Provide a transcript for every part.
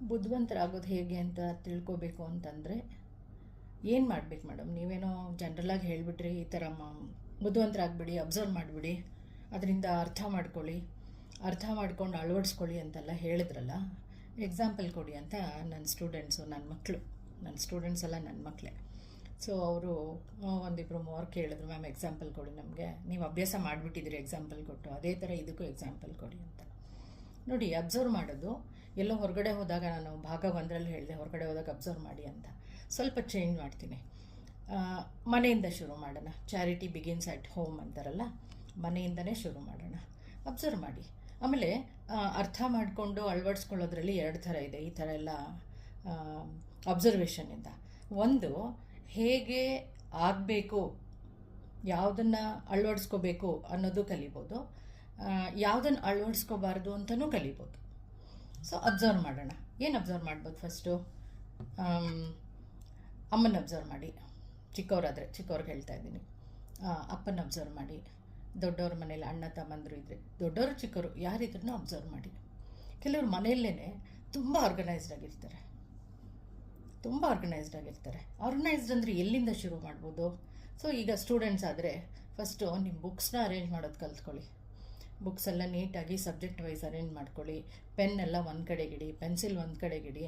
ಬುದ್ಧಿವಂತರಾಗೋದು ಹೇಗೆ ಅಂತ ತಿಳ್ಕೊಬೇಕು ಅಂತಂದರೆ ಏನು ಮಾಡಬೇಕು ಮೇಡಮ್? ನೀವೇನೋ ಜನರಲಾಗಿ ಹೇಳಿಬಿಟ್ರಿ, ಈ ಥರ ಬುದ್ಧಿವಂತರಾಗ್ಬಿಡಿ, ಅಬ್ಸರ್ವ್ ಮಾಡಿಬಿಡಿ, ಅದರಿಂದ ಅರ್ಥ ಮಾಡ್ಕೊಳ್ಳಿ, ಅರ್ಥ ಮಾಡ್ಕೊಂಡು ಅಳವಡಿಸ್ಕೊಳ್ಳಿ ಅಂತೆಲ್ಲ ಹೇಳಿದ್ರಲ್ಲ. ಎಕ್ಸಾಂಪಲ್ ಕೊಡಿ ಅಂತ ನನ್ನ ಸ್ಟೂಡೆಂಟ್ಸು, ನನ್ನ ಸ್ಟೂಡೆಂಟ್ಸ್ ಎಲ್ಲ ನನ್ನ ಮಕ್ಕಳೇ. ಸೊ ಅವರು ಒಂದಿಬ್ಬರು ಮೂವರು ಕೇಳಿದ್ರು, ಮ್ಯಾಮ್ ಎಕ್ಸಾಂಪಲ್ ಕೊಡಿ, ನಮಗೆ ನೀವು ಅಭ್ಯಾಸ ಮಾಡಿಬಿಟ್ಟಿದ್ದೀರಿ ಎಕ್ಸಾಂಪಲ್ ಕೊಟ್ಟು, ಅದೇ ಥರ ಇದಕ್ಕೂ ಎಕ್ಸಾಂಪಲ್ ಕೊಡಿ ಅಂತ. ನೋಡಿ, ಅಬ್ಸರ್ವ್ ಮಾಡೋದು ಎಲ್ಲೋ ಹೊರಗಡೆ ಹೋದಾಗ, ನಾನು ಭಾಗ 1ರಲ್ಲಿ ಹೇಳಿದೆ ಹೊರಗಡೆ ಹೋದಾಗ ಅಬ್ಸರ್ವ್ ಮಾಡಿ ಅಂತ. ಸ್ವಲ್ಪ ಚೇಂಜ್ ಮಾಡ್ತೀನಿ. ಮನೆಯಿಂದ ಶುರು ಮಾಡೋಣ. ಚಾರಿಟಿ ಬಿಗಿನ್ಸ್ ಅಟ್ ಹೋಮ್ ಅಂತಾರಲ್ಲ, ಮನೆಯಿಂದನೇ ಶುರು ಮಾಡೋಣ. ಅಬ್ಸರ್ವ್ ಮಾಡಿ. ಆಮೇಲೆ ಅರ್ಥ ಮಾಡಿಕೊಂಡು ಅಳವಡಿಸ್ಕೊಳ್ಳೋದ್ರಲ್ಲಿ 2 ಥರ ಇದೆ. ಈ ಥರ ಎಲ್ಲ ಅಬ್ಸರ್ವೇಷನ್ನಿಂದ ಒಂದು, ಹೇಗೆ ಆಗಬೇಕು, ಯಾವುದನ್ನು ಅಳವಡಿಸ್ಕೋಬೇಕು ಅನ್ನೋದು ಕಲಿಬೋದು, ಯಾವುದನ್ನು ಅಳವಡಿಸ್ಕೋಬಾರ್ದು ಅಂತಲೂ ಕಲಿಬೋದು. ಸೊ ಅಬ್ಸರ್ವ್ ಮಾಡೋಣ. ಏನು ಅಬ್ಸರ್ವ್ ಮಾಡ್ಬೋದು? ಫಸ್ಟು ಅಮ್ಮನ ಅಬ್ಸರ್ವ್ ಮಾಡಿ. ಚಿಕ್ಕವ್ರಿಗೆ ಹೇಳ್ತಾ ಇದ್ದೀನಿ. ಅಪ್ಪನ ಅಬ್ಸರ್ವ್ ಮಾಡಿ. ದೊಡ್ಡವ್ರ ಮನೇಲಿ ಅಣ್ಣ ತಮ್ಮಂದರು ಇದ್ದರೆ, ದೊಡ್ಡವರು ಚಿಕ್ಕವರು ಯಾರಿದ್ರೂ ಅಬ್ಸರ್ವ್ ಮಾಡಿ. ಕೆಲವರು ಮನೆಯಲ್ಲೇ ತುಂಬ ಆರ್ಗನೈಸ್ಡ್ ಆಗಿರ್ತಾರೆ. ಆರ್ಗನೈಸ್ಡ್ ಅಂದರೆ ಎಲ್ಲಿಂದ ಶುರು ಮಾಡ್ಬೋದು? ಸೊ ಈಗ ಸ್ಟೂಡೆಂಟ್ಸ್ ಆದರೆ ಫಸ್ಟು ನಿಮ್ಮ ಬುಕ್ಸ್ನ ಅರೇಂಜ್ ಮಾಡೋದು ಕಲ್ತ್ಕೊಳ್ಳಿ. ಬುಕ್ಸ್ ಎಲ್ಲ ನೀಟಾಗಿ ಸಬ್ಜೆಕ್ಟ್ ವೈಸ್ ಅರೇಂಜ್ ಮಾಡ್ಕೊಳ್ಳಿ. ಪೆನ್ ಎಲ್ಲ ಒಂದು ಕಡೆಗಿಡಿ, ಪೆನ್ಸಿಲ್ ಒಂದು ಕಡೆಗಿಡಿ,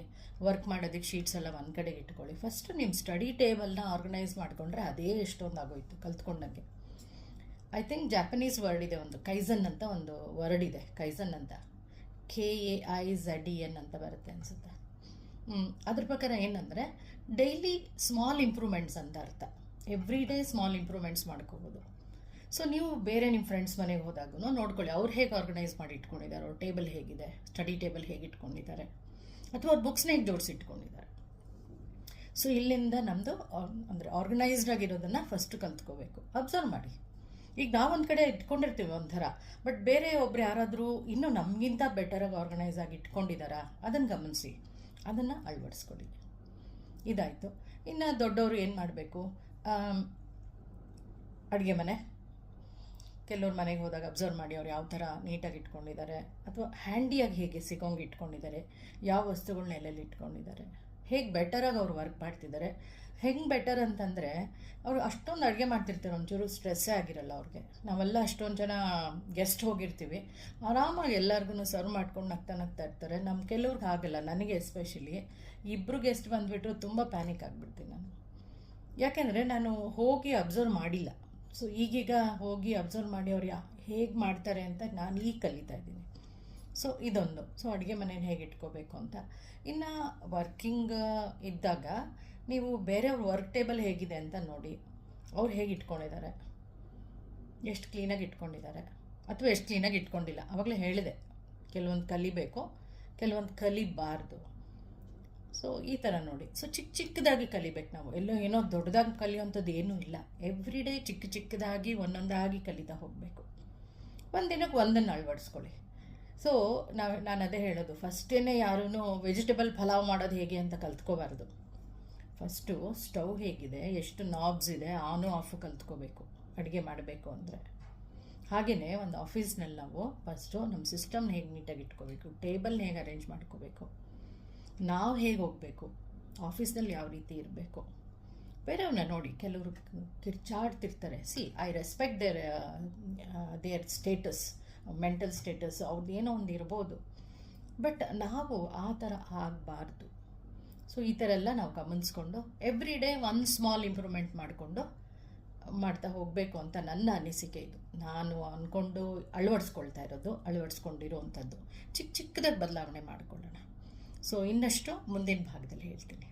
ವರ್ಕ್ ಮಾಡೋದಕ್ಕೆ ಶೀಟ್ಸ್ ಎಲ್ಲ ಒಂದು ಕಡೆಗೆ ಇಟ್ಕೊಳ್ಳಿ. ಫಸ್ಟು ನಿಮ್ಮ ಸ್ಟಡಿ ಟೇಬಲ್ನ ಆರ್ಗನೈಸ್ ಮಾಡಿಕೊಂಡ್ರೆ ಅದೇ ಎಷ್ಟೊಂದು ಆಗೋಯ್ತು ಕಲ್ತ್ಕೊಂಡಂಗೆ. ಐ ಥಿಂಕ್ ಜಾಪನೀಸ್ ವರ್ಡ್ ಇದೆ, ಒಂದು ಕೈಸನ್ ಅಂತ ಒಂದು ವರ್ಡ್ ಇದೆ. ಕೈಸನ್ ಅಂತ KAIZEN ಅಂತ ಬರುತ್ತೆ ಅನಿಸುತ್ತೆ. ಅದ್ರ ಪ್ರಕಾರ ಏನಂದರೆ ಡೈಲಿ ಸ್ಮಾಲ್ ಇಂಪ್ರೂವ್ಮೆಂಟ್ಸ್ ಅಂತ ಅರ್ಥ. ಎವ್ರಿ ಡೇ ಸ್ಮಾಲ್ ಇಂಪ್ರೂವ್ಮೆಂಟ್ಸ್ ಮಾಡ್ಕೋಬೋದು. ಸೊ ನೀವು ಬೇರೆ ನಿಮ್ಮ ಫ್ರೆಂಡ್ಸ್ ಮನೆಗೆ ಹೋದಾಗೂ ನೋಡ್ಕೊಳ್ಳಿ, ಅವ್ರು ಹೇಗೆ ಆರ್ಗನೈಸ್ ಮಾಡಿ ಇಟ್ಕೊಂಡಿದ್ದಾರೆ, ಅವ್ರ ಟೇಬಲ್ ಹೇಗಿದೆ, ಸ್ಟಡಿ ಟೇಬಲ್ ಹೇಗೆ ಇಟ್ಕೊಂಡಿದ್ದಾರೆ, ಅಥವಾ ಅವ್ರ ಬುಕ್ಸ್ನ ಹೇಗೆ ಜೋಡಿಸಿಟ್ಕೊಂಡಿದ್ದಾರೆ. ಸೊ ಇಲ್ಲಿಂದ ನಮ್ಮದು ಅಂದರೆ ಆರ್ಗನೈಸ್ಡ್ ಆಗಿರೋದನ್ನು ಫಸ್ಟ್ ಕಲ್ತ್ಕೋಬೇಕು. ಅಬ್ಸರ್ವ್ ಮಾಡಿ. ಈಗ ನಾವೊಂದು ಕಡೆ ಇಟ್ಕೊಂಡಿರ್ತೀವಿ ಒಂಥರ, ಬಟ್ ಬೇರೆ ಒಬ್ರು ಯಾರಾದರೂ ಇನ್ನೂ ನಮಗಿಂತ ಬೆಟರಾಗಿ ಆರ್ಗನೈಸ್ ಆಗಿ ಇಟ್ಕೊಂಡಿದ್ದಾರಾ, ಅದನ್ನು ಗಮನಿಸಿ, ಅದನ್ನು ಅಳವಡಿಸ್ಕೊಳ್ಳಿ. ಇದಾಯಿತು. ಇನ್ನು ದೊಡ್ಡವರು ಏನು ಮಾಡಬೇಕು? ಅಡುಗೆ ಮನೆ, ಕೆಲವ್ರ ಮನೆಗೆ ಹೋದಾಗ ಅಬ್ಸರ್ವ್ ಮಾಡಿ, ಅವ್ರು ಯಾವ ಥರ ನೀಟಾಗಿ ಇಟ್ಕೊಂಡಿದ್ದಾರೆ, ಅಥವಾ ಹ್ಯಾಂಡಿಯಾಗಿ ಹೇಗೆ ಸಿಗೋಂಗೆ ಇಟ್ಕೊಂಡಿದ್ದಾರೆ, ಯಾವ ವಸ್ತುಗಳನ್ನ ಎಲ್ಲೆಲ್ಲಿ ಇಟ್ಕೊಂಡಿದ್ದಾರೆ, ಹೇಗೆ ಬೆಟರಾಗಿ ಅವ್ರು ವರ್ಕ್ ಮಾಡ್ತಿದ್ದಾರೆ. ಹೆಂಗೆ ಬೆಟರ್ ಅಂತಂದರೆ, ಅವರು ಅಷ್ಟೊಂದು ಅಡುಗೆ ಮಾಡ್ತಿರ್ತಾರೆ, ಒಂಚೂರು ಸ್ಟ್ರೆಸ್ಸೇ ಆಗಿರಲ್ಲ ಅವ್ರಿಗೆ. ನಾವೆಲ್ಲ ಅಷ್ಟೊಂದು ಜನ ಗೆಸ್ಟ್ ಹೋಗಿರ್ತೀವಿ, ಆರಾಮಾಗಿ ಎಲ್ಲರಿಗೂ ಸರ್ವ್ ಮಾಡ್ಕೊಂಡು ನಗ್ತಾ ಇರ್ತಾರೆ. ನಮ್ಮ ಕೆಲವ್ರಿಗೆ ಆಗಲ್ಲ, ನನಗೆ ಎಸ್ಪೆಷಲಿ 2 ಗೆಸ್ಟ್ ಬಂದುಬಿಟ್ರು ತುಂಬ ಪ್ಯಾನಿಕ್ ಆಗಿಬಿಡ್ತೀನಿ ನಾನು. ಯಾಕೆಂದರೆ ನಾನು ಹೋಗಿ ಅಬ್ಸರ್ವ್ ಮಾಡಿಲ್ಲ. ಸೊ ಈಗೀಗ ಹೋಗಿ ಅಬ್ಸರ್ವ್ ಮಾಡಿ ಅವ್ರು ಹೇಗೆ ಮಾಡ್ತಾರೆ ಅಂತ ನಾನು ಈಗ ಕಲಿತಾ ಇದ್ದೀನಿ. ಸೊ ಇದೊಂದು. ಸೊ ಅಡುಗೆ ಮನೇನ ಹೇಗೆ ಇಟ್ಕೋಬೇಕು ಅಂತ. ಇನ್ನು ವರ್ಕಿಂಗ್ ಇದ್ದಾಗ ನೀವು ಬೇರೆಯವ್ರ ವರ್ಕ್ ಟೇಬಲ್ ಹೇಗಿದೆ ಅಂತ ನೋಡಿ, ಅವ್ರು ಹೇಗೆ ಇಟ್ಕೊಂಡಿದ್ದಾರೆ, ಎಷ್ಟು ಕ್ಲೀನಾಗಿ ಇಟ್ಕೊಂಡಿದ್ದಾರೆ, ಅಥವಾ ಎಷ್ಟು ಕ್ಲೀನಾಗಿ ಇಟ್ಕೊಂಡಿಲ್ಲ. ಆವಾಗಲೇ ಹೇಳಿದೆ, ಕೆಲವೊಂದು ಕಲಿಬೇಕು, ಕೆಲವೊಂದು ಕಲಿಬಾರ್ದು. ಸೊ ಈ ಥರ ನೋಡಿ. ಸೊ ಚಿಕ್ಕದಾಗಿ ಕಲಿಬೇಕು ನಾವು. ಎಲ್ಲೋ ಏನೋ ದೊಡ್ಡದಾಗಿ ಕಲಿಯುವಂಥದ್ದು ಏನೂ ಇಲ್ಲ. ಎವ್ರಿ ಡೇ ಚಿಕ್ಕದಾಗಿ ಒಂದೊಂದಾಗಿ ಕಲಿತಾ ಹೋಗಬೇಕು. ಒಂದಿನಕ್ಕೆ ಒಂದನ್ನು ಅಳವಡಿಸ್ಕೊಳ್ಳಿ. ಸೊ ನಾನು ಅದೇ ಹೇಳೋದು, ಫಸ್ಟೇ ಯಾರೂ ವೆಜಿಟೇಬಲ್ ಪಲಾವ್ ಮಾಡೋದು ಹೇಗೆ ಅಂತ ಕಲ್ತ್ಕೋಬಾರ್ದು. ಫಸ್ಟು ಸ್ಟವ್ ಹೇಗಿದೆ, ಎಷ್ಟು ನಾಬ್ಸ್ ಇದೆ, ಆನು ಆಫು ಕಲ್ತ್ಕೋಬೇಕು ಅಡುಗೆ ಮಾಡಬೇಕು ಅಂದರೆ. ಹಾಗೆಯೇ ಒಂದು ಆಫೀಸ್ನಲ್ಲಿ ನಾವು ಫಸ್ಟು ನಮ್ಮ ಸಿಸ್ಟಮ್ನ ಹೇಗೆ ನೀಟಾಗಿ ಇಟ್ಕೋಬೇಕು, ಟೇಬಲ್ನ ಹೇಗೆ ಅರೇಂಜ್ ಮಾಡ್ಕೋಬೇಕು, ನಾವು ಹೇಗೆ ಹೋಗಬೇಕು, ಆಫೀಸ್ನಲ್ಲಿ ಯಾವ ರೀತಿ ಇರಬೇಕು. ಬೇರೆಯವ್ರನ್ನ ನೋಡಿ, ಕೆಲವರು ಕಿರ್ಚಾಡ್ತಿರ್ತಾರೆ. I respect their status, mental status, ಅವ್ರದ್ದು ಏನೋ ಒಂದು ಇರ್ಬೋದು, ಬಟ್ ನಾವು ಆ ಥರ ಆಗಬಾರ್ದು. ಸೊ ಈ ಥರ ಎಲ್ಲ ನಾವು ಗಮನಿಸ್ಕೊಂಡು ಎವ್ರಿ ಡೇ ಒಂದು ಸ್ಮಾಲ್ ಇಂಪ್ರೂವ್ಮೆಂಟ್ ಮಾಡ್ತಾ ಹೋಗಬೇಕು ಅಂತ ನನ್ನ ಅನಿಸಿಕೆ. ಇದು ನಾನು ಅಂದ್ಕೊಂಡು ಅಳವಡಿಸ್ಕೊಂಡಿರೋವಂಥದ್ದು. ಚಿಕ್ಕದಾಗಿ ಬದಲಾವಣೆ ಮಾಡಿಕೊಳ್ಳೋಣ. ಸೊ ಇನ್ನಷ್ಟು ಮುಂದಿನ ಭಾಗದಲ್ಲಿ ಹೇಳ್ತೀನಿ.